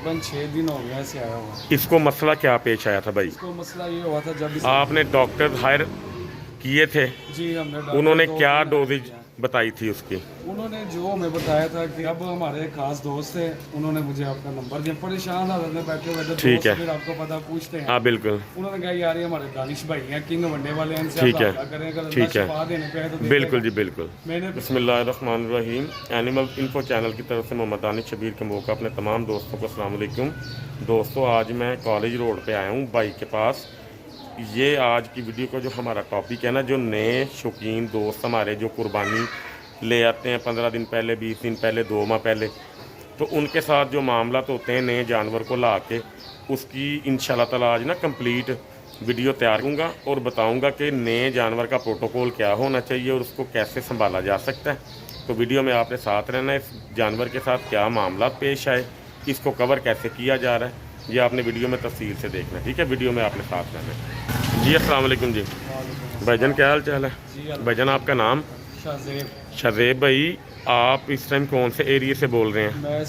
तकरीबन 6 दिन हो गया ऐसे आया हुआ। इसको मसला क्या पेश आया था भाई? इसको मसला ये हुआ था जब आपने डॉक्टर हायर किए थे? जी हमने डॉक्टर उन्होंने दो क्या तीन डोजेज किया। बताई थी उसकी? उन्होंने जो हमें बताया था कि अब हमारे एक खास दोस्त है, उन्होंने मुझे आपका नंबर दिया। परेशान हालत में बैठे हुए थे ठीक दोस्त, है। फिर आपको पता पूछते हैं। हाँ बिल्कुल। उन्होंने कहा यार ये हमारे दानिश भाई हैं, किंग वनडे वाले हैं, इनसे ठीक आप है, रब्ता करें, अगर अल्लाह ठीक है। शिफा देने पे है तो बिल्कुल जी देखेगा। बिल्कुल। मैंने बिस्मिल्लाहिर्रहमानिर्रहीम। एनिमल इन्फो चैनल की तरफ से मोहम्मद दानिश शबीर के मौका अपने तमाम दोस्तों को अस्सलाम वालेकुम। दोस्तों आज मैं कॉलेज रोड पे आया हूँ बाइक के पास। ये आज की वीडियो का जो हमारा टॉपिक है ना, जो नए शौकीन दोस्त हमारे जो कुर्बानी ले आते हैं 15 दिन पहले, 20 दिन पहले, 2 माह पहले, तो उनके साथ जो मामला होते हैं नए जानवर को ला के, उसकी इंशाल्लाह ताला आज ना कंप्लीट वीडियो तैयार करूँगा और बताऊँगा कि नए जानवर का प्रोटोकॉल क्या होना चाहिए और उसको कैसे संभाला जा सकता है। तो वीडियो में आपने साथ रहना है। इस जानवर के साथ क्या मामला पेश आए, इसको कवर कैसे किया जा रहा है, ये आपने वीडियो में तफसील से देखना है। ठीक है, वीडियो में आपने साथ रहना है। जी अस्सलाम वालेकुम जी। भाईजान क्या हाल चाल है? भाईजान आपका नाम? शज़ेब भाई। आप इस टाइम कौन से एरिया से बोल रहे हैं? मैं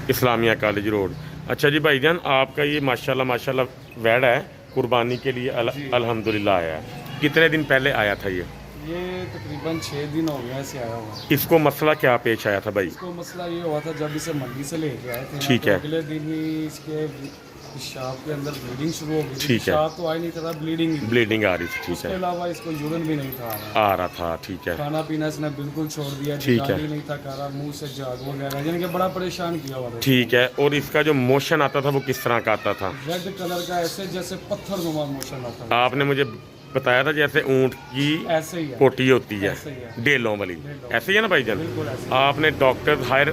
इस्लामिया कॉलेज रोड। अच्छा जी भाईजान, आपका ये माशाल्लाह वैड है कुर्बानी के लिए अल्हम्दुलिल्लाह आया है। कितने दिन पहले आया था ये? तकरीबन 6 दिन हो गया ऐसे आया हुआ। इसको मसला क्या पेश आया था भाई? इसको मसला ये हुआ था जब इसे मंडी से लेके आए थे। ठीक है। अगले दिन ही इसके पेशाब के अंदर ब्लीडिंग शुरू हो गई। ठीक है। पेशाब तो आ ही नहीं था, ब्लीडिंग आ रही थी। ठीक उसके है। अलावा इसको यूरिन भी नहीं था आ रहा था। ठीक है। खाना पीना इसने बिल्कुल छोड़ दिया। ठीक है। नहीं था कारा, मुंह से झाग वगैरह, यानी कि बड़ा परेशान किया हुआ था। ठीक है। और इसका जो मोशन आता था वो किस तरह का आता था? रेड कलर का, ऐसे जैसे पत्थर नुमा मोशन आता था। आपने मुझे बताया था जैसे ऊंट की ऐसे ही है, पोटी होती है, ऐसे ही है। डेलों वाली, ऐसे ही है ना भाईजान? बिल्कुल ऐसे। आपने डॉक्टर हायर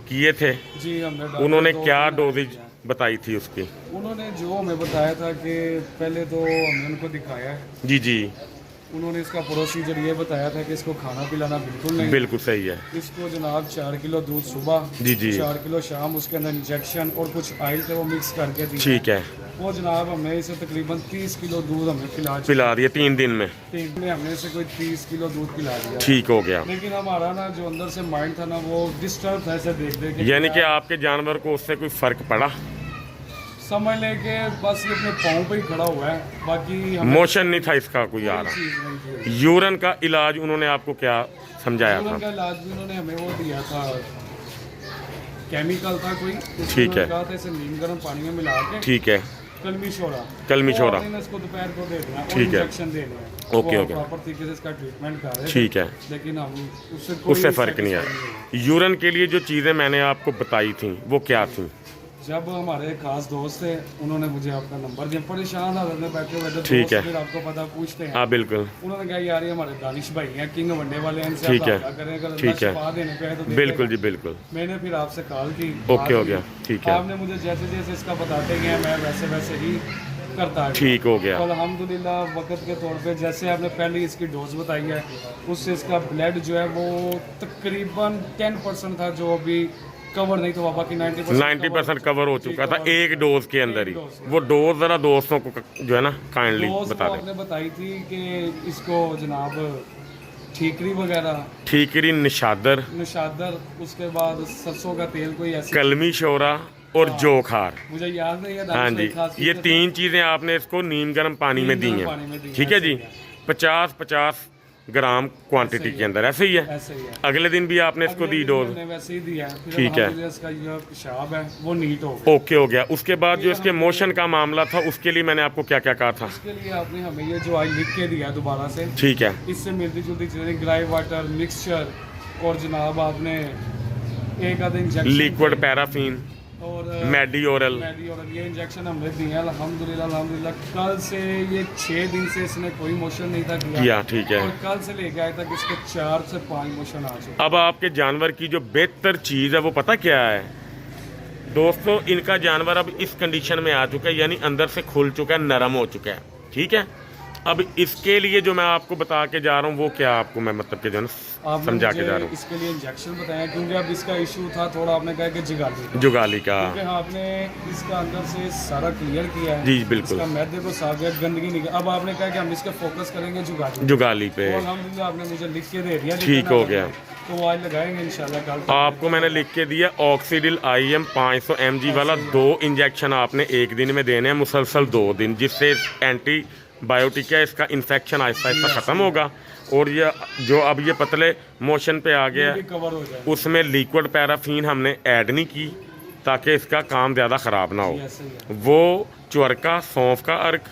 किए थे? जी हमने डॉक्टर उन्होंने दो क्या तीन डोजेज किया। बताई थी उसकी? उन्होंने जो हमें बताया था कि पहले तो हमने उनको दिखाया है। जी जी उन्होंने इसका प्रोसीजर ये बताया था कि इसको खाना पिलाना बिल्कुल नहीं। बिल्कुल सही है। इसको जनाब 4 किलो दूध सुबह, जी जी 4 किलो शाम, उसके अंदर इंजेक्शन और कुछ ऑयल थे वो मिक्स करके दिया। ठीक है। वो जनाब हमने इसे तकरीबन 30 किलो दूध हमें पिला दिया 3 दिन में? 3 में हमने इसे कोई 30 किलो दूध पिला दिया। ठीक हो गया। लेकिन हमारा ना जो अंदर से माइंड था ना, वो डिस्टर्ब था इसे देख देख के। यानी कि आपके जानवर को उससे कोई फर्क पड़ा? समझ लेके बस ये अपने पाँव पे ही खड़ा हुआ है, बाकी हमें मोशन नहीं था इसका कोई आ कोई रहा? चीज़ नहीं थी। यूरन का इलाज उन्होंने आपको क्या समझाया यूरिन था? का इलाज भी उन्होंने हमें वो दिया था, केमिकल था कोई, उसमें ठीक है। उन्होंने कहा था इसे नीम गर्म पानी में मिला के ठीक है। कलमी छोड़ा कलमी-छोड़ा। और इसको दोपहर को दे देना, ठीक है। इंजेक्शन दे देना। ओके, वो ओके। प्रॉपर तरीके से इसका ट्रीटमेंट कर रहे थे। ठीक है। लेकिन हम उससे फ़र्क नहीं आया। यूरन के लिए जो चीज़ें मैंने आपको बताई थी वो क्या थी? जब हमारे एक खास दोस्त थे, उन्होंने मुझे आपका नंबर दिया। परेशान हालत में बैठे हुए थे ठीक दोस्त, है। फिर आपको पता पूछते हैं। हाँ बिल्कुल। उन्होंने कहा यार ये हमारे दानिश भाई हैं, किंग वनडे वाले हैं, इनसे ठीक आप है। रब्ता करें, अगर ठीक अल्लाह है। शिफा देने पे है तो बिल्कुल देखेगा। जी बिल्कुल। मैंने फिर आपसे कॉल की। ओके हो गया। ठीक है। आपने मुझे जैसे जैसे इसका बताते गए मैं वैसे वैसे ही करता है। ठीक हो गया। अल्हम्दुलिल्लाह वक्त के तौर पे जैसे आपने पहले इसकी डोज बताई है, उससे इसका ब्लड जो है वो तकरीबन 10% था जो अभी कवर नहीं था, बाकी 90% कवर हो चुका था एक डोज के अंदर ही। वो डोज ज़रा दोस्तों को जो है ना काइंडली डोज बता दें। आपने बताई थी कि इसको जनाब ठीकरी वगैरह, ठीकरी, निशादर, उसके बाद सरसों का तेल, कोई ऐसी कलमी शोरा और जोखार। मुझे याद नहीं है। हाँ जी, ये 3 चीज़ें आपने इसको नीम गर्म पानी में दी हैं। ठीक है जी। 50-50 ग्राम क्वांटिटी के अंदर, ऐसे ही है। ऐसे ही है। अगले दिन भी आपने इसको दी डोज? वैसे ही दिया। ठीक है। इसका जो पेशाब है वो नीट हो गया। ओके हो गया। उसके बाद जो इसके मोशन का मामला था उसके लिए मैंने आपको क्या क्या कहा था? उसके लिए आपने हमें ये जो ऑयल लिख के दिया दोबारा से, ठीक है। इससे मिलती जुलती चीजें, ग्राई वाटर मिक्सचर, और जनाब आपने एक आधा इंजेक्शन, लिक्विड पैराफिन और मेडिओरल, ये इंजेक्शन हमने दिए हैं। अल्हम्दुलिल्लाह कल से ये 6 दिन से इसने कोई मोशन नहीं था किया। ठीक है। और कल से लेके आए तक इसके 4 से 5 मोशन आ चुके। अब आपके जानवर की जो बेहतर चीज़ है वो पता क्या है दोस्तों? इनका जानवर अब इस कंडीशन में आ चुका है, यानी अंदर से खुल चुका है, नरम हो चुका है। ठीक है। अब इसके लिए जो मैं आपको बता के जा रहा हूँ वो क्या आपको मैं मतलब कि जो है समझा के जा रहा हूँ। इसके लिए इंजेक्शन बताया क्योंकि अब इसका इशू था थोड़ा, आपने कहा कि जुगाली का। क्योंकि आपने इसका अंदर से सारा क्लियर किया है। जी बिल्कुल। इसका मैदे को साफ किया, गंदगी नहीं। अब आपने कहा कि हम इसका फोकस करेंगे जुगाली पे। अल्हम्दुलिल्लाह आपने मुझे लिख के दे दिया। ठीक हो गया। तो वो आज लगाएंगे इंशाल्लाह कल तक। आपको मैंने लिख के दिया ऑक्सीडिल IM 500 mg वाला 2 इंजेक्शन आपने एक दिन में देने हैं, मुसलसल 2 दिन, जिससे एंटीबायोटिक है इसका इन्फेक्शन आहिस्ता आहिस्ता ख़त्म होगा। और ये जो अब ये पतले मोशन पे आ गया ये भी कवर हो जाए। उसमें लिक्विड पैराफीन हमने ऐड नहीं की ताकि इसका काम ज़्यादा ख़राब ना हो। ऐसे ही है। वो चुरका, सौंफ का अर्क,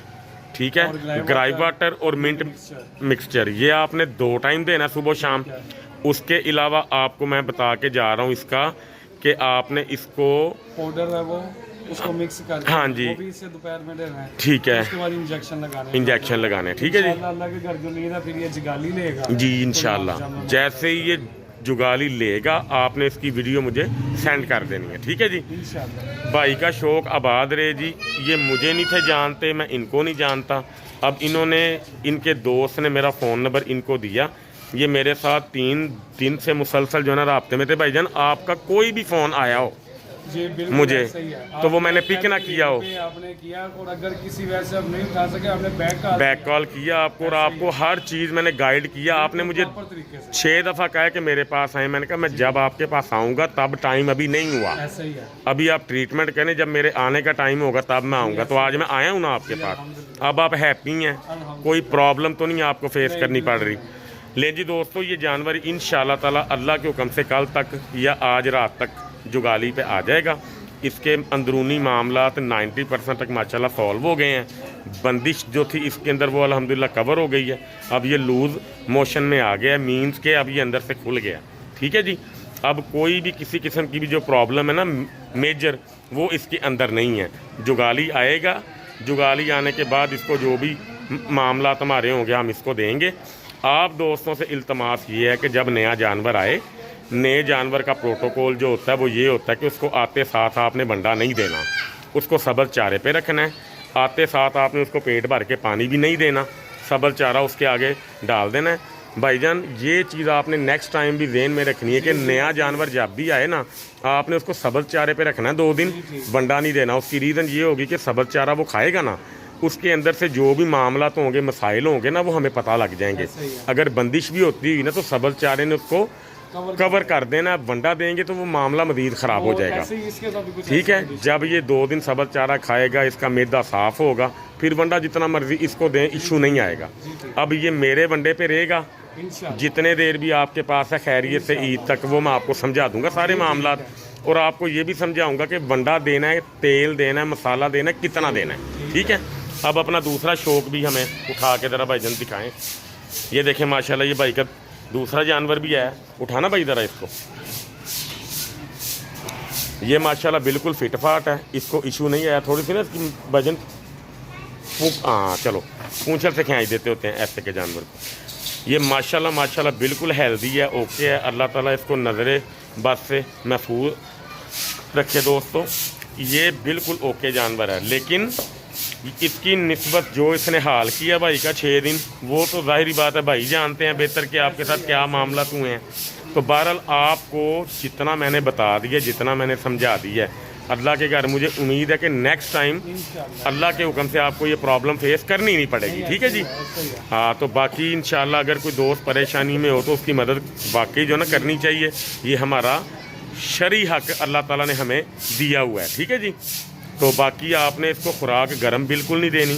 ठीक और है, ग्राइव वाटर और मिंट मिक्सचर, ये आपने 2 टाइम देना, सुबह शाम। उसके अलावा आपको मैं बता के जा रहा हूँ इसका कि आपने इसको पाउडर है वो, उसको मिक्स कर, हाँ जी, वो भी इसे दोपहर में देना है। ठीक है, उसके बाद इंजेक्शन लगाने, ठीक है जी। अल्लाह के घर जो नींद है फिर ये जुगाली लेगा जी इंशाल्लाह। जैसे ही ये जुगाली लेगा आपने इसकी वीडियो मुझे सेंड कर देनी है, ठीक है जी। इंशाल्लाह। भाई का शौक आबाद रहे जी। ये मुझे नहीं थे जानते, मैं इनको नहीं जानता। अब इन्होंने, इनके दोस्त ने मेरा फ़ोन नंबर इनको दिया। ये मेरे साथ 3 दिन से मुसलसल जो है ना राब्ते में थे। भाईजान आपका कोई भी फ़ोन आया हो जी बिल्कुल मुझे, सही है। तो वो मैंने पिक ना किया हो, आपने किया, और अगर किसी वजह से आप नहीं उठा सके आपने बैक कॉल किया आपको, और आपको हर चीज़ मैंने गाइड किया। आपने मुझे 6 दफ़ा कहा कि मेरे पास आए, मैंने कहा मैं जब आपके पास आऊँगा तब, टाइम अभी नहीं हुआ, ऐसा ही है। अभी आप ट्रीटमेंट करें, जब मेरे आने का टाइम होगा तब मैं आऊँगा। तो आज मैं आया हूँ ना आपके पास। अब आप हैप्पी हैं, कोई प्रॉब्लम तो नहीं आपको फेस करनी पड़ रही। ले जी दोस्तों, ये जानवर इंशाल्लाह ताला अल्लाह के हुक्म से कल तक या आज रात तक जुगाली पे आ जाएगा। इसके अंदरूनी मामलात 90% तक माशाल्लाह सॉल्व हो गए हैं। बंदिश जो थी इसके अंदर वो अल्हम्दुलिल्लाह कवर हो गई है। अब ये लूज़ मोशन में आ गया, मीन्स के अब ये अंदर से खुल गया, ठीक है जी। अब कोई भी किसी किस्म की भी जो प्रॉब्लम है ना मेजर, वो इसके अंदर नहीं है। जुगाली आएगा, जुगाली आने के बाद इसको जो भी मामलात हमारे होंगे हम इसको देंगे। आप दोस्तों से इल्तमास ये है कि जब नया जानवर आए, नए जानवर का प्रोटोकॉल जो होता है वो ये होता है कि उसको आते साथ आपने बंडा नहीं देना, उसको सबल चारे पे रखना है। आते साथ आपने उसको पेट भर के पानी भी नहीं देना, सबल चारा उसके आगे डाल देना है। भाईजान ये चीज़ आपने नेक्स्ट टाइम भी ज़हन में रखनी है कि नया जानवर जब भी आए ना, आपने उसको सबल चारे पे रखना है 2 दिन, बंडा नहीं देना। उसकी रीज़न ये होगी कि सबल चारा वो खाएगा ना, उसके अंदर से जो भी मामला तो होंगे, मसाइल होंगे ना, वो हमें पता लग जाएंगे। अगर बंदिश भी होती हुई ना तो सबल चारे ने उसको कवर कर देना। वंडा देंगे तो वो मामला मज़ीद ख़राब हो जाएगा, ठीक है। जब ये 2 दिन सबल चारा खाएगा, इसका मैदा साफ़ होगा, फिर वंडा जितना मर्जी इसको दें, इशू नहीं आएगा। अब ये मेरे वंडे पे रहेगा जितने देर भी आपके पास है खैरियत से ईद तक, वो मैं आपको समझा दूंगा सारे मामला। और आपको ये भी समझाऊंगा कि वंडा देना है, तेल देना है, मसाला देना है, कितना देना है, ठीक है। अब अपना दूसरा शौक भी हमें उठा के ज़रा भाईजान दिखाएं। ये देखें माशाल्लाह, ये भाई का दूसरा जानवर भी है। उठाना भाई ज़रा इसको। ये माशाल्लाह बिल्कुल फिट फाट है, इसको इशू नहीं आया। थोड़ी सी ना इसकी वजन, हाँ चलो पूंछल से खींच देते होते हैं ऐसे के जानवर को। ये माशाल्लाह बिल्कुल हेल्दी है, ओके है। अल्लाह ताला इसको नज़रे बस से महफूज रखे दोस्तों। ये बिल्कुल ओके जानवर है, लेकिन इसकी निस्बत जो इसने हाल किया भाई का 6 दिन, वो तो जाहिर बात है भाई जानते हैं बेहतर कि आपके साथ क्या मामला हुए हैं। तो बहरहाल आपको जितना मैंने बता दिया, जितना मैंने समझा दिया है, अल्लाह के घर मुझे उम्मीद है कि नेक्स्ट टाइम अल्लाह के हुक्म से आपको ये प्रॉब्लम फेस करनी नहीं पड़ेगी, ठीक है जी। हाँ, तो बाकी इंशाल्लाह अगर कोई दोस्त परेशानी में हो तो उसकी मदद वाकई जो ना करनी चाहिए। ये हमारा शरई हक अल्लाह ताला ने हमें दिया हुआ है, ठीक है जी। तो बाकी आपने इसको खुराक गर्म बिल्कुल नहीं देनी।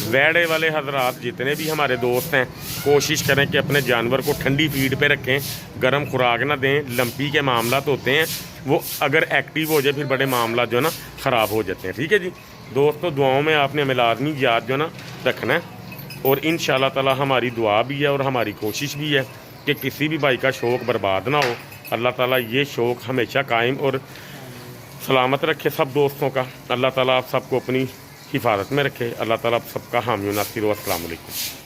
वैड़े वाले हजरात जितने भी हमारे दोस्त हैं, कोशिश करें कि अपने जानवर को ठंडी फीड पे रखें, गर्म खुराक ना दें। लंपी के मामला तो होते हैं, वो अगर एक्टिव हो जाए फिर बड़े मामला जो ना ख़राब हो जाते हैं, ठीक है जी। दोस्तों दुआओं में आपने हमें लाजमी याद जो ना रखना है, और इंशाल्लाह ताला हमारी दुआ भी है और हमारी कोशिश भी है कि किसी भी भाई का शौक़ बर्बाद ना हो। अल्लाह ताला ये शौक़ हमेशा कायम और सलामत रखे सब दोस्तों का। अल्लाह ताला आप सबको अपनी हिफाजत में रखे। अल्लाह ताला आप सबका हामी नासिर। अस्सलाम वालेकुम।